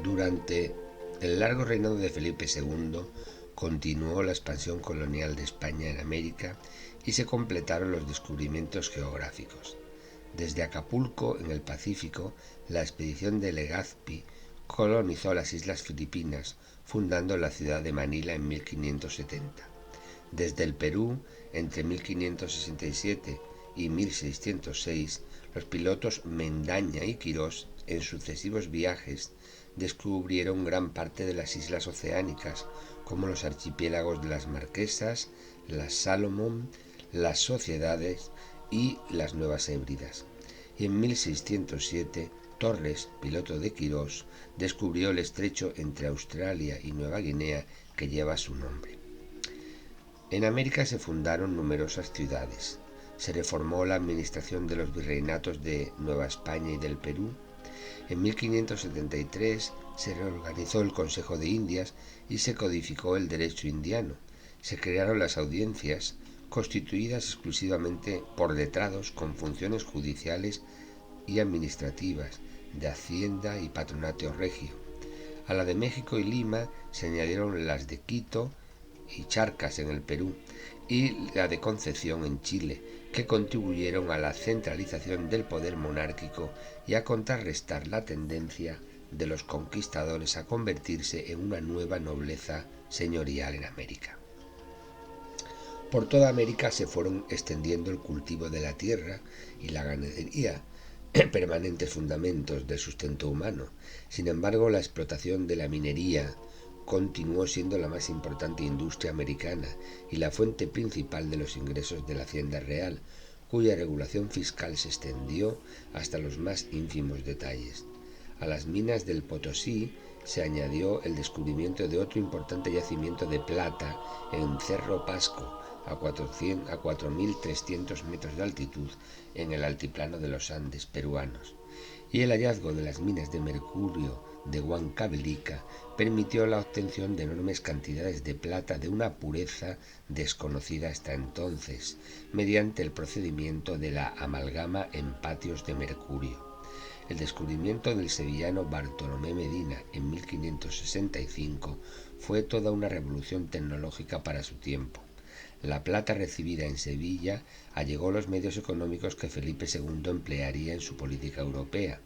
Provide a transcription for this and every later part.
Durante el largo reinado de Felipe II continuó la expansión colonial de España en América y se completaron los descubrimientos geográficos. Desde Acapulco, en el Pacífico, la expedición de Legazpi colonizó las islas Filipinas, fundando la ciudad de Manila en 1570. Desde el Perú, entre 1567 y 1606, los pilotos Mendaña y Quirós, en sucesivos viajes, descubrieron gran parte de las islas oceánicas, como los archipiélagos de las Marquesas, las Salomón, las Sociedades y las Nuevas Hébridas. Y en 1607, Torres, piloto de Quirós, descubrió el estrecho entre Australia y Nueva Guinea que lleva su nombre. En América se fundaron numerosas ciudades. Se reformó la administración de los virreinatos de Nueva España y del Perú. En 1573 se reorganizó el Consejo de Indias y se codificó el derecho indiano. Se crearon las audiencias, constituidas exclusivamente por letrados con funciones judiciales y administrativas, de Hacienda y Patronato Regio. A la de México y Lima se añadieron las de Quito y Charcas en el Perú y la de Concepción en Chile, que contribuyeron a la centralización del poder monárquico y a contrarrestar la tendencia de los conquistadores a convertirse en una nueva nobleza señorial en América. Por toda América se fueron extendiendo el cultivo de la tierra y la ganadería, permanentes fundamentos del sustento humano. Sin embargo, la explotación de la minería continuó siendo la más importante industria americana y la fuente principal de los ingresos de la Hacienda Real, cuya regulación fiscal se extendió hasta los más ínfimos detalles. A las minas del Potosí se añadió el descubrimiento de otro importante yacimiento de plata en Cerro Pasco, a 4.300 metros de altitud en el altiplano de los Andes peruanos, y el hallazgo de las minas de mercurio de Huancavelica permitió la obtención de enormes cantidades de plata de una pureza desconocida hasta entonces, mediante el procedimiento de la amalgama en patios de mercurio. El descubrimiento del sevillano Bartolomé Medina en 1565 fue toda una revolución tecnológica para su tiempo. La plata recibida en Sevilla allegó los medios económicos que Felipe II emplearía en su política europea,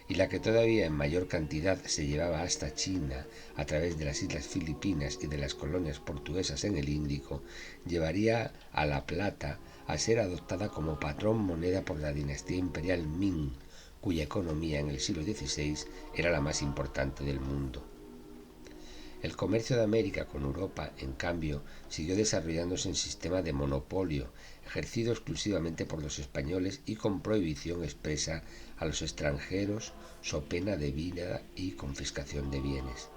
y la que todavía en mayor cantidad se llevaba hasta China a través de las islas Filipinas y de las colonias portuguesas en el Índico, llevaría a la plata a ser adoptada como patrón moneda por la dinastía imperial Ming, cuya economía en el siglo XVI era la más importante del mundo. El comercio de América con Europa, en cambio, siguió desarrollándose en sistema de monopolio, ejercido exclusivamente por los españoles y con prohibición expresa a los extranjeros, so pena de vida y confiscación de bienes.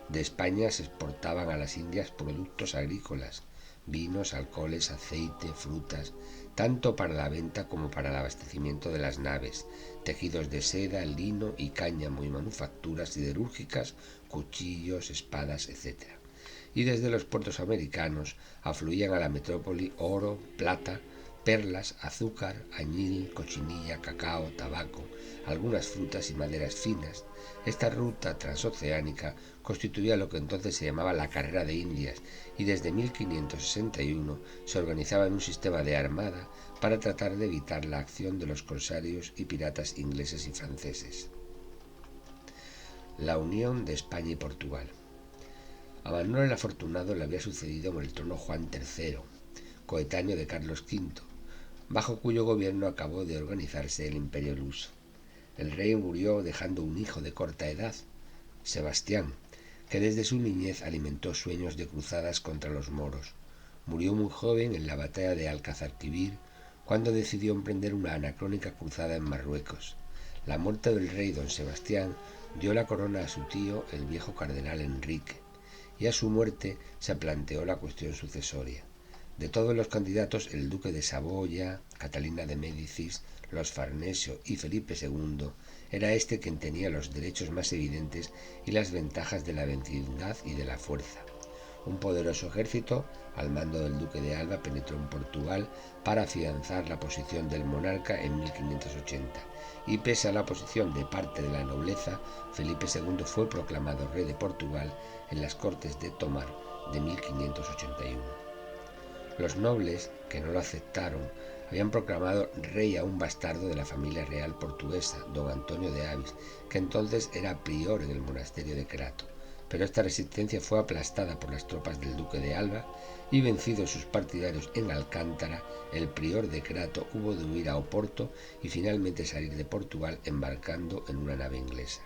De España se exportaban a las Indias productos agrícolas, vinos, alcoholes, aceite, frutas, tanto para la venta como para el abastecimiento de las naves, tejidos de seda, lino y cáñamo y manufacturas siderúrgicas, cuchillos, espadas, etc. Y desde los puertos americanos afluían a la metrópoli oro, plata, perlas, azúcar, añil, cochinilla, cacao, tabaco, algunas frutas y maderas finas. Esta ruta transoceánica constituía lo que entonces se llamaba la Carrera de Indias y desde 1561 se organizaba en un sistema de armada para tratar de evitar la acción de los corsarios y piratas ingleses y franceses. La unión de España y Portugal. A Manuel el Afortunado le había sucedido en el trono Juan III, coetáneo de Carlos V, bajo cuyo gobierno acabó de organizarse el Imperio luso. El rey murió dejando un hijo de corta edad, Sebastián, que desde su niñez alimentó sueños de cruzadas contra los moros. Murió muy joven en la batalla de Alcázarquivir, cuando decidió emprender una anacrónica cruzada en Marruecos. La muerte del rey don Sebastián dio la corona a su tío, el viejo cardenal Enrique, y a su muerte se planteó la cuestión sucesoria. De todos los candidatos, el duque de Saboya, Catalina de Médicis, los Farnesio y Felipe II, era este quien tenía los derechos más evidentes y las ventajas de la vecindad y de la fuerza. Un poderoso ejército, al mando del duque de Alba, penetró en Portugal para afianzar la posición del monarca en 1580, y pese a la oposición de parte de la nobleza, Felipe II fue proclamado rey de Portugal en las Cortes de Tomar de 1581. Los nobles, que no lo aceptaron, habían proclamado rey a un bastardo de la familia real portuguesa, don Antonio de Avis, que entonces era prior en el monasterio de Crato. Pero esta resistencia fue aplastada por las tropas del duque de Alba y, vencidos sus partidarios en Alcántara, el prior de Crato hubo de huir a Oporto y finalmente salir de Portugal embarcando en una nave inglesa.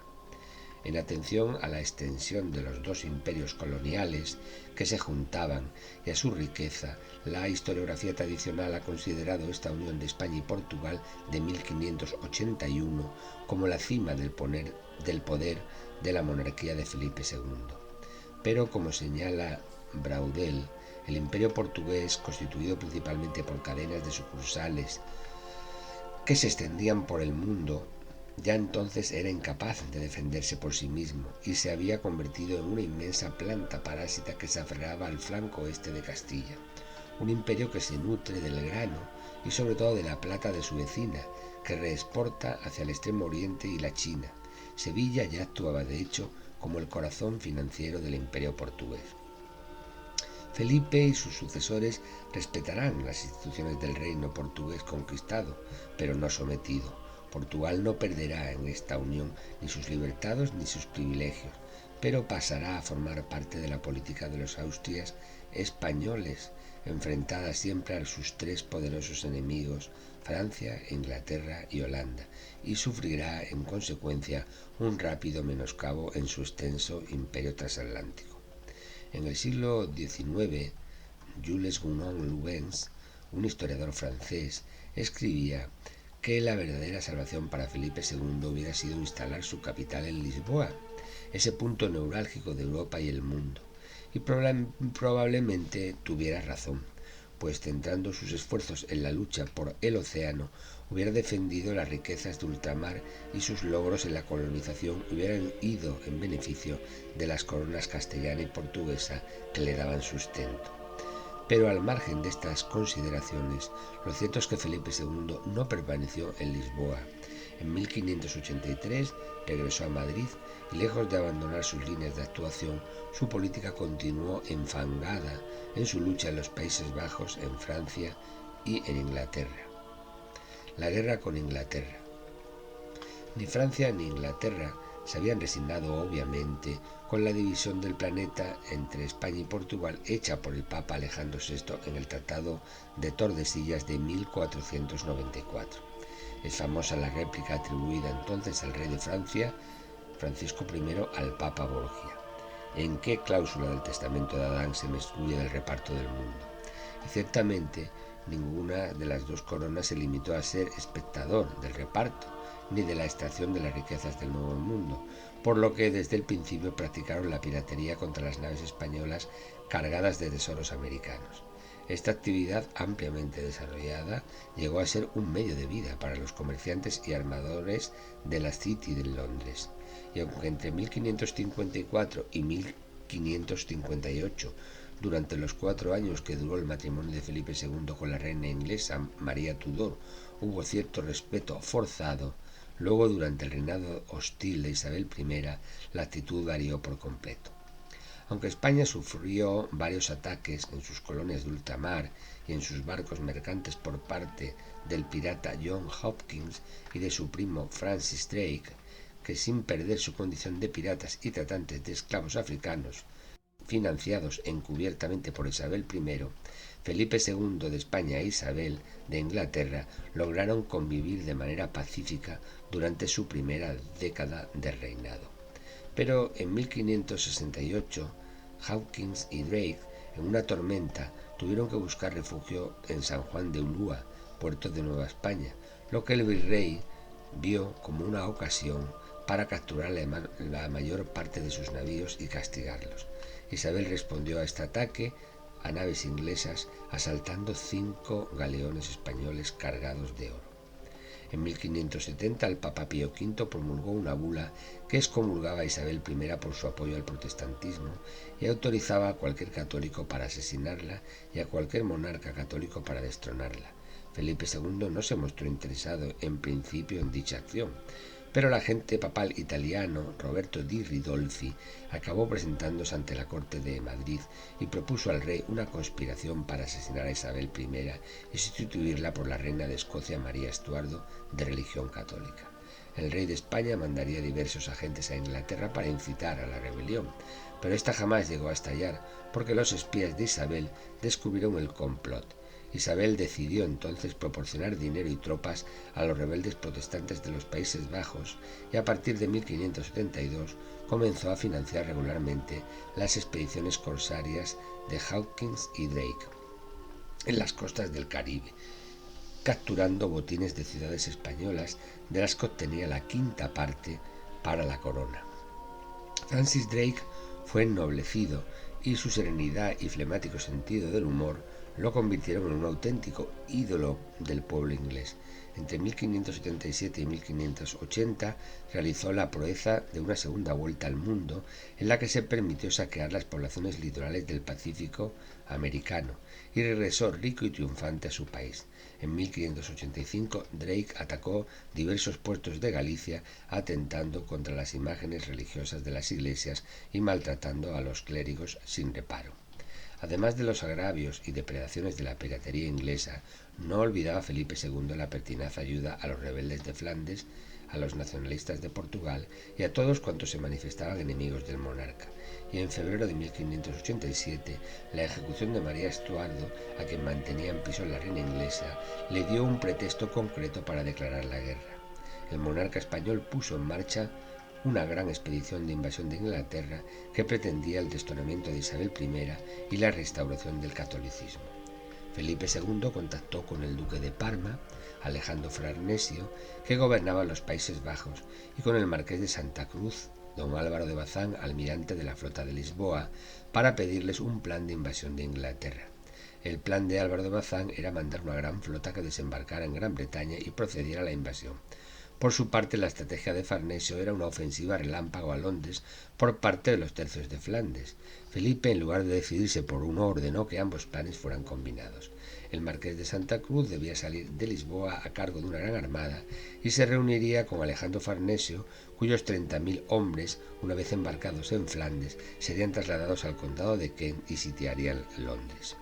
En atención a la extensión de los dos imperios coloniales que se juntaban y a su riqueza, la historiografía tradicional ha considerado esta unión de España y Portugal de 1581 como la cima del poder de la monarquía de Felipe II. Pero, como señala Braudel, el imperio portugués, constituido principalmente por cadenas de sucursales que se extendían por el mundo, ya entonces era incapaz de defenderse por sí mismo y se había convertido en una inmensa planta parásita que se aferraba al flanco oeste de Castilla, un imperio que se nutre del grano y sobre todo de la plata de su vecina, que reexporta hacia el Extremo Oriente y la China. Sevilla ya actuaba de hecho como el corazón financiero del imperio portugués. Felipe y sus sucesores respetarán las instituciones del reino portugués conquistado, pero no sometido. Portugal no perderá en esta unión ni sus libertades ni sus privilegios, pero pasará a formar parte de la política de los Austrias españoles, enfrentada siempre a sus tres poderosos enemigos, Francia, Inglaterra y Holanda, y sufrirá en consecuencia un rápido menoscabo en su extenso imperio transatlántico. En el siglo XIX, Jules Gounod-Lubens, un historiador francés, escribía que la verdadera salvación para Felipe II hubiera sido instalar su capital en Lisboa, ese punto neurálgico de Europa y el mundo, y probablemente tuviera razón, pues centrando sus esfuerzos en la lucha por el océano, hubiera defendido las riquezas de ultramar y sus logros en la colonización hubieran ido en beneficio de las coronas castellana y portuguesa que le daban sustento. Pero al margen de estas consideraciones, lo cierto es que Felipe II no permaneció en Lisboa. En 1583 regresó a Madrid y, lejos de abandonar sus líneas de actuación, su política continuó enfangada en su lucha en los Países Bajos, en Francia y en Inglaterra. La guerra con Inglaterra. Ni Francia ni Inglaterra se habían resignado, obviamente, con la división del planeta entre España y Portugal hecha por el Papa Alejandro VI en el Tratado de Tordesillas de 1494. Es famosa la réplica atribuida entonces al rey de Francia, Francisco I, al Papa Borgia. ¿En qué cláusula del testamento de Adán se me excluye del reparto del mundo? Y ciertamente ninguna de las dos coronas se limitó a ser espectador del reparto, ni de la extracción de las riquezas del Nuevo Mundo, por lo que desde el principio practicaron la piratería contra las naves españolas cargadas de tesoros americanos. Esta actividad, ampliamente desarrollada, llegó a ser un medio de vida para los comerciantes y armadores de la City de Londres, y aunque entre 1554 y 1558, durante los 4 años que duró el matrimonio de Felipe II con la reina inglesa María Tudor, hubo cierto respeto forzado, luego durante el reinado hostil de Isabel I, la actitud varió por completo. Aunque España sufrió varios ataques en sus colonias de ultramar y en sus barcos mercantes por parte del pirata John Hopkins y de su primo Francis Drake, que sin perder su condición de piratas y tratantes de esclavos africanos, financiados encubiertamente por Isabel I, Felipe II de España e Isabel de Inglaterra lograron convivir de manera pacífica durante su primera década de reinado. Pero en 1568, Hawkins y Drake, en una tormenta, tuvieron que buscar refugio en San Juan de Ulúa, puerto de Nueva España, lo que el virrey vio como una ocasión para capturar la mayor parte de sus navíos y castigarlos. Isabel respondió a este ataque a naves inglesas asaltando 5 galeones españoles cargados de oro. En 1570 el Papa Pío V promulgó una bula que excomulgaba a Isabel I por su apoyo al protestantismo y autorizaba a cualquier católico para asesinarla y a cualquier monarca católico para destronarla. Felipe II no se mostró interesado en principio en dicha acción, pero el agente papal italiano Roberto di Ridolfi acabó presentándose ante la corte de Madrid y propuso al rey una conspiración para asesinar a Isabel I y sustituirla por la reina de Escocia María Estuardo, de religión católica. El rey de España mandaría diversos agentes a Inglaterra para incitar a la rebelión, pero esta jamás llegó a estallar porque los espías de Isabel descubrieron el complot. Isabel decidió entonces proporcionar dinero y tropas a los rebeldes protestantes de los Países Bajos y a partir de 1572 comenzó a financiar regularmente las expediciones corsarias de Hawkins y Drake en las costas del Caribe, capturando botines de ciudades españolas de las que obtenía la quinta parte para la corona. Francis Drake fue ennoblecido y su serenidad y flemático sentido del humor lo convirtieron en un auténtico ídolo del pueblo inglés. Entre 1577 y 1580 realizó la proeza de una segunda vuelta al mundo en la que se permitió saquear las poblaciones litorales del Pacífico americano y regresó rico y triunfante a su país. En 1585 Drake atacó diversos puertos de Galicia atentando contra las imágenes religiosas de las iglesias y maltratando a los clérigos sin reparo. Además de los agravios y depredaciones de la piratería inglesa, no olvidaba Felipe II la pertinaz ayuda a los rebeldes de Flandes, a los nacionalistas de Portugal y a todos cuantos se manifestaban enemigos del monarca. Y en febrero de 1587, la ejecución de María Estuardo, a quien mantenía en prisión la reina inglesa, le dio un pretexto concreto para declarar la guerra. El monarca español puso en marcha una gran expedición de invasión de Inglaterra que pretendía el destronamiento de Isabel I y la restauración del catolicismo. Felipe II contactó con el duque de Parma, Alejandro Farnesio, que gobernaba los Países Bajos, y con el marqués de Santa Cruz, don Álvaro de Bazán, almirante de la flota de Lisboa, para pedirles un plan de invasión de Inglaterra. El plan de Álvaro de Bazán era mandar una gran flota que desembarcara en Gran Bretaña y procediera a la invasión. Por su parte, la estrategia de Farnesio era una ofensiva relámpago a Londres por parte de los tercios de Flandes. Felipe, en lugar de decidirse por uno, ordenó que ambos planes fueran combinados. El marqués de Santa Cruz debía salir de Lisboa a cargo de una gran armada y se reuniría con Alejandro Farnesio, cuyos 30.000 hombres, una vez embarcados en Flandes, serían trasladados al condado de Kent y sitiarían Londres.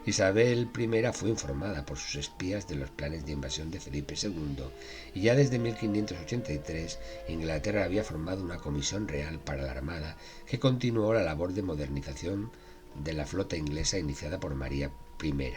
Isabel I fue informada por sus espías de los planes de invasión de Felipe II y ya desde 1583 Inglaterra había formado una comisión real para la Armada que continuó la labor de modernización de la flota inglesa iniciada por María I.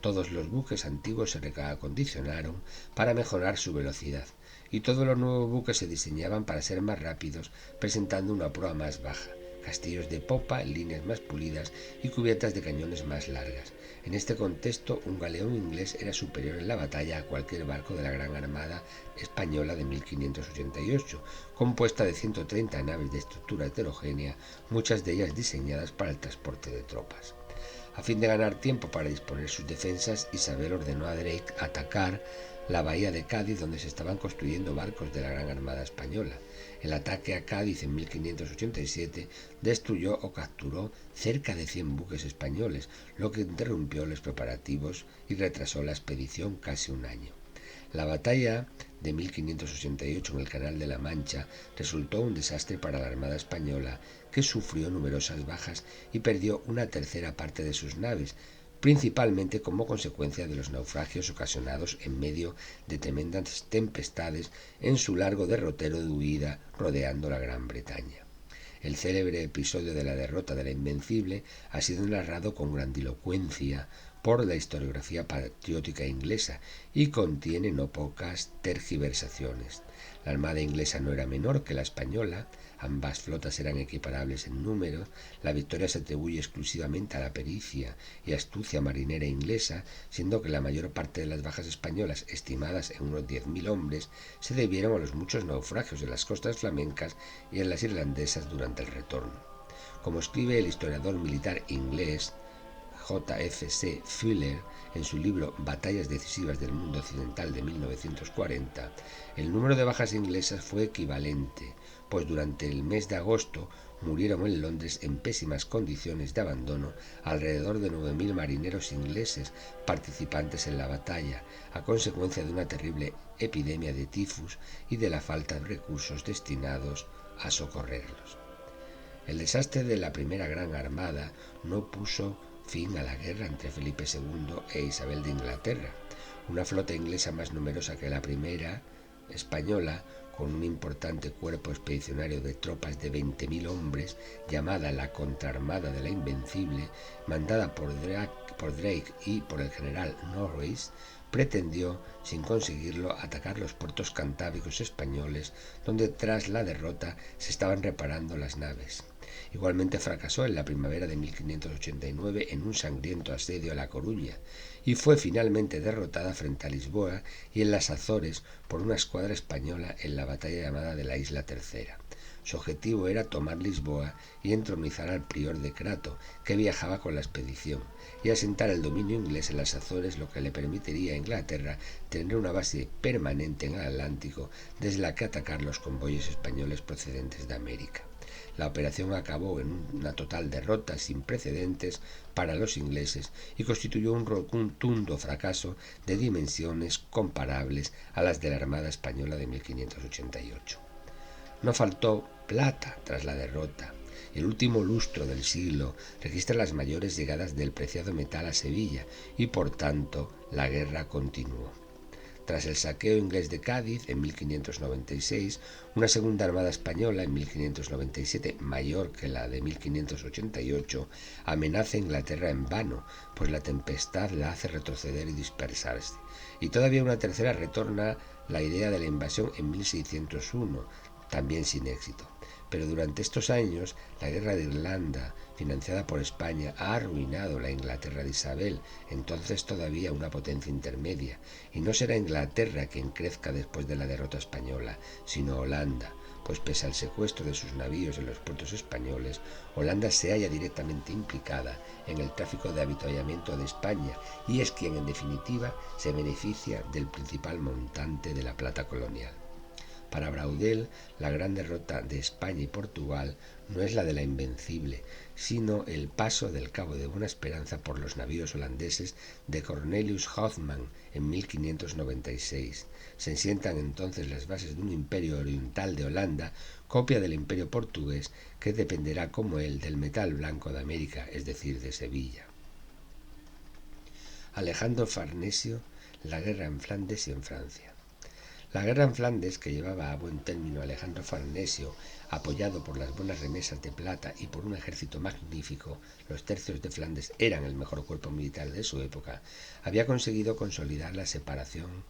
Todos los buques antiguos se reacondicionaron para mejorar su velocidad y todos los nuevos buques se diseñaban para ser más rápidos, presentando una proa más baja, castillos de popa, líneas más pulidas y cubiertas de cañones más largas. En este contexto, un galeón inglés era superior en la batalla a cualquier barco de la Gran Armada española de 1588, compuesta de 130 naves de estructura heterogénea, muchas de ellas diseñadas para el transporte de tropas. A fin de ganar tiempo para disponer sus defensas, Isabel ordenó a Drake atacar la bahía de Cádiz, donde se estaban construyendo barcos de la Gran Armada española. El ataque a Cádiz en 1587 destruyó o capturó cerca de 100 buques españoles, lo que interrumpió los preparativos y retrasó la expedición casi un año. La batalla de 1588 en el Canal de la Mancha resultó un desastre para la Armada española, que sufrió numerosas bajas y perdió una tercera parte de sus naves, principalmente como consecuencia de los naufragios ocasionados en medio de tremendas tempestades en su largo derrotero de huida rodeando la Gran Bretaña. El célebre episodio de la derrota de la Invencible ha sido narrado con grandilocuencia por la historiografía patriótica inglesa y contiene no pocas tergiversaciones. La armada inglesa no era menor que la española, ambas flotas eran equiparables en número, la victoria se atribuye exclusivamente a la pericia y astucia marinera inglesa, siendo que la mayor parte de las bajas españolas, estimadas en unos 10.000 hombres, se debieron a los muchos naufragios en las costas flamencas y en las irlandesas durante el retorno. Como escribe el historiador militar inglés J.F.C. Fuller, en su libro Batallas decisivas del mundo occidental de 1940, el número de bajas inglesas fue equivalente, pues durante el mes de agosto murieron en Londres en pésimas condiciones de abandono alrededor de 9.000 marineros ingleses participantes en la batalla, a consecuencia de una terrible epidemia de tifus y de la falta de recursos destinados a socorrerlos. El desastre de la Primera Gran Armada no puso fin a la guerra entre Felipe II e Isabel de Inglaterra. Una flota inglesa más numerosa que la primera, española, con un importante cuerpo expedicionario de tropas de 20.000 hombres, llamada la Contraarmada de la Invencible, mandada por Drake y por el general Norris, pretendió, sin conseguirlo, atacar los puertos cantábricos españoles, donde tras la derrota se estaban reparando las naves. Igualmente fracasó en la primavera de 1589 en un sangriento asedio a La Coruña, y fue finalmente derrotada frente a Lisboa y en las Azores por una escuadra española en la batalla llamada de la Isla Tercera. Su objetivo era tomar Lisboa y entronizar al prior de Crato, que viajaba con la expedición, y asentar el dominio inglés en las Azores, lo que le permitiría a Inglaterra tener una base permanente en el Atlántico desde la que atacar los convoyes españoles procedentes de América. La operación acabó en una total derrota sin precedentes para los ingleses y constituyó un rotundo fracaso de dimensiones comparables a las de la Armada Española de 1588. No faltó plata tras la derrota. El último lustro del siglo registra las mayores llegadas del preciado metal a Sevilla y, por tanto, la guerra continuó. Tras el saqueo inglés de Cádiz en 1596, una segunda armada española en 1597, mayor que la de 1588, amenaza a Inglaterra en vano, pues la tempestad la hace retroceder y dispersarse. Y todavía una tercera retorna la idea de la invasión en 1601, también sin éxito. Pero durante estos años, la guerra de Irlanda, financiada por España, ha arruinado la Inglaterra de Isabel, entonces todavía una potencia intermedia, y no será Inglaterra quien crezca después de la derrota española, sino Holanda, pues pese al secuestro de sus navíos en los puertos españoles, Holanda se halla directamente implicada en el tráfico de avituallamiento de España y es quien en definitiva se beneficia del principal montante de la plata colonial. Para Braudel, la gran derrota de España y Portugal no es la de la Invencible, sino el paso del Cabo de Buena Esperanza por los navíos holandeses de Cornelius Hoffman en 1596. Se sientan entonces las bases de un imperio oriental de Holanda, copia del imperio portugués, que dependerá como él del metal blanco de América, es decir, de Sevilla. Alejandro Farnesio, la guerra en Flandes y en Francia. La guerra en Flandes, que llevaba a buen término Alejandro Farnesio, apoyado por las buenas remesas de plata y por un ejército magnífico, los tercios de Flandes eran el mejor cuerpo militar de su época, había conseguido consolidar la separación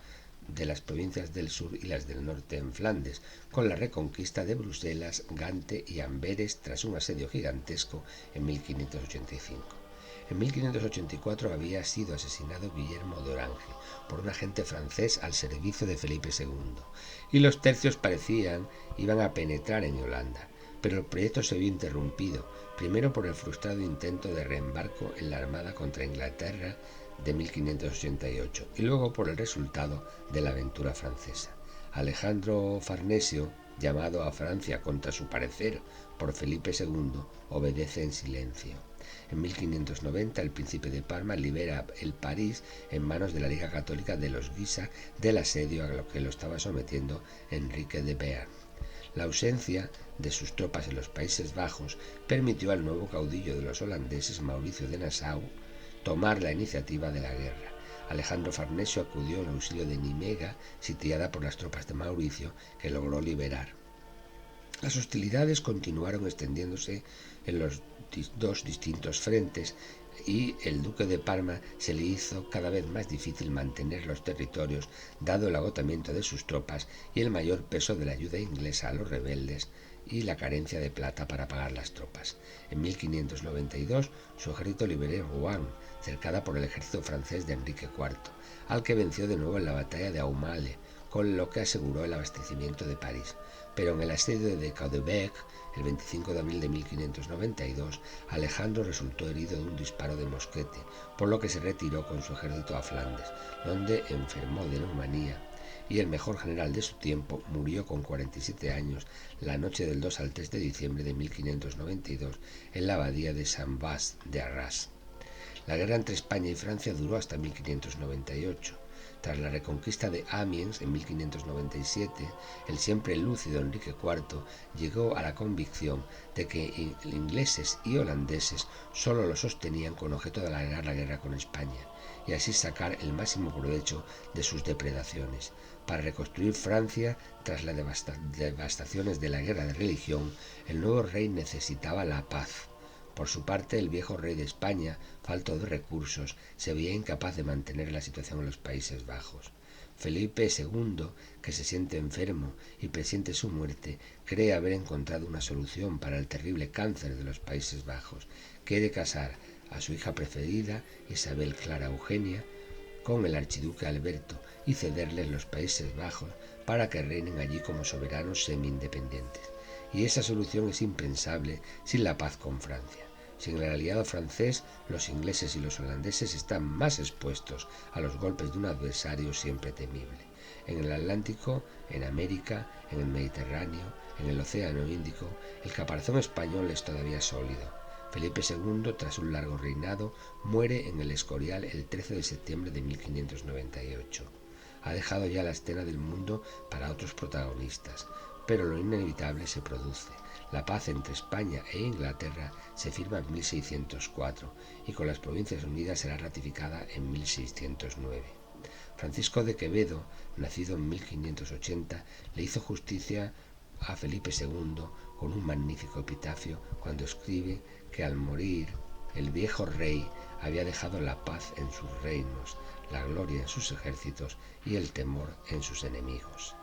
de las provincias del sur y las del norte en Flandes, con la reconquista de Bruselas, Gante y Amberes tras un asedio gigantesco en 1585. En 1584 había sido asesinado Guillermo de Orange por un agente francés al servicio de Felipe II, y los tercios parecían iban a penetrar en Holanda, pero el proyecto se vio interrumpido, primero por el frustrado intento de reembarco en la armada contra Inglaterra de 1588 y luego por el resultado de la aventura francesa. Alejandro Farnesio, llamado a Francia contra su parecer por Felipe II, obedece en silencio. En 1590 el príncipe de Parma libera el París en manos de la Liga Católica de los Guisa del asedio a lo que lo estaba sometiendo Enrique de Bearn. La ausencia de sus tropas en los Países Bajos permitió al nuevo caudillo de los holandeses, Mauricio de Nassau, tomar la iniciativa de la guerra. Alejandro Farnesio acudió en auxilio de Nimega, sitiada por las tropas de Mauricio, que logró liberar. Las hostilidades continuaron extendiéndose en los dos distintos frentes y el duque de Parma se le hizo cada vez más difícil mantener los territorios, dado el agotamiento de sus tropas y el mayor peso de la ayuda inglesa a los rebeldes y la carencia de plata para pagar las tropas. En 1592 su ejército liberó Rouen, cercada por el ejército francés de Enrique IV, al que venció de nuevo en la batalla de Aumale, con lo que aseguró el abastecimiento de París. pero en el asedio de Caudebec, el 25 de abril de 1592, Alejandro resultó herido de un disparo de mosquete, por lo que se retiró con su ejército a Flandes, donde enfermó de neumonía, y el mejor general de su tiempo murió con 47 años la noche del 2 al 3 de diciembre de 1592 en la abadía de Saint-Vaast de Arras. La guerra entre España y Francia duró hasta 1598. Tras la reconquista de Amiens en 1597, el siempre lúcido Enrique IV llegó a la convicción de que ingleses y holandeses solo lo sostenían con objeto de alargar la guerra con España y así sacar el máximo provecho de sus depredaciones. Para reconstruir Francia tras las devastaciones de la guerra de religión, el nuevo rey necesitaba la paz. Por su parte, el viejo rey de España, falto de recursos, se veía incapaz de mantener la situación en los Países Bajos. Felipe II, que se siente enfermo y presiente su muerte, cree haber encontrado una solución para el terrible cáncer de los Países Bajos. Quiere casar a su hija preferida, Isabel Clara Eugenia, con el archiduque Alberto y cederles los Países Bajos para que reinen allí como soberanos semi-independientes. Y esa solución es impensable sin la paz con Francia. Sin el aliado francés, los ingleses y los holandeses están más expuestos a los golpes de un adversario siempre temible. En el Atlántico, en América, en el Mediterráneo, en el Océano Índico, el caparazón español es todavía sólido. Felipe II, tras un largo reinado, muere en el Escorial el 13 de septiembre de 1598. Ha dejado ya la escena del mundo para otros protagonistas, pero lo inevitable se produce. La paz entre España e Inglaterra se firma en 1604 y con las Provincias Unidas será ratificada en 1609. Francisco de Quevedo, nacido en 1580, le hizo justicia a Felipe II con un magnífico epitafio cuando escribe que al morir el viejo rey había dejado la paz en sus reinos, la gloria en sus ejércitos y el temor en sus enemigos.